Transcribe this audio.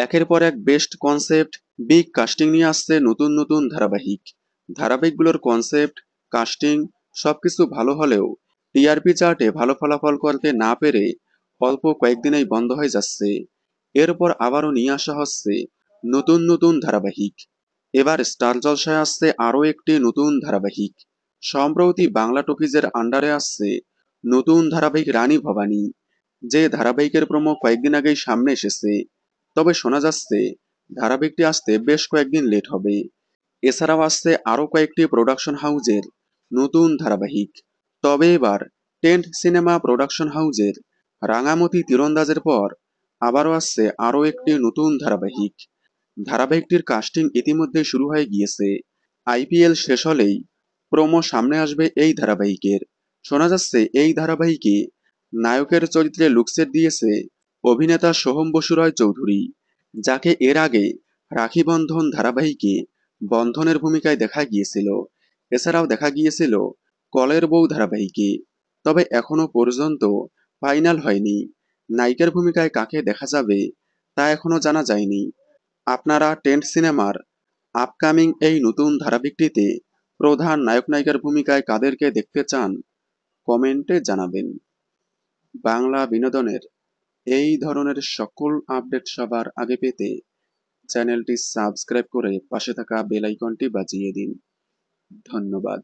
একের পর এক বেস্ট কনসেপ্ট, বিগ কাস্টিং নিয়ে আসছে নতুন নতুন ধারাবাহিক। ধারাবাহিকগুলোর কনসেপ্ট, কাস্টিং সবকিছু ভালো হলেও টিআরপি চার্টে ভালো ফলাফল করতে না পেরে অল্প কয়েকদিনেই বন্ধ হয়ে যাচ্ছে। এরপর আবারও নিয়ে আসা হচ্ছে নতুন নতুন ধারাবাহিক। এবার স্টার জলসায় আসছে আরও একটি নতুন ধারাবাহিক। সম্প্রতি বাংলা টকিজের আন্ডারে আসছে নতুন ধারাবাহিক রানী ভবানী, যে ধারাবাহিকের প্রোমো কয়েকদিন আগেই সামনে এসেছে। তবে শোনা যাচ্ছে ধারাবাহিকটি আসতে বেশ কয়েকদিন লেট হবে। এছাড়াও আসছে আরও কয়েকটি প্রোডাকশন হাউজের নতুন ধারাবাহিক। তবে এবার টেন্ট সিনেমা প্রোডাকশন হাউজের রাঙামতি তীরন্দাজের পর আবারও আসছে আরও একটি নতুন ধারাবাহিক। ধারাবাহিকটির কাস্টিং ইতিমধ্যে শুরু হয়ে গিয়েছে। আইপিএল শেষ হলেই প্রোমো সামনে আসবে এই ধারাবাহিকের। শোনা যাচ্ছে এই ধারাবাহিকে নায়কের চরিত্রে লুকসেট দিয়েছে অভিনেতা সোহম বসু রয় চৌধুরী, যাকে এর আগে রাখি বন্ধন ধারাবাহিকে বন্ধনের ভূমিকায় দেখা গিয়েছিল। এছাড়াও দেখা গিয়েছিল কলের বউ ধারাবাহিকে। তবে এখনো পর্যন্ত ফাইনাল হয়নি নায়িকার ভূমিকায় কাকে দেখা যাবে, তা এখনো জানা যায়নি। আপনারা টেন্ট সিনেমার আপকামিং এই নতুন ধারাবাহিকটিতে প্রধান নায়ক নায়িকার ভূমিকায় কাদেরকে দেখতে চান কমেন্টে জানাবেন। বাংলা বিনোদনের এই ধরনের সকল আপডেট সবার আগে পেতে চ্যানেলটি সাবস্ক্রাইব করে পাশে থাকা বেল আইকনটি বাজিয়ে দিন। ধন্যবাদ।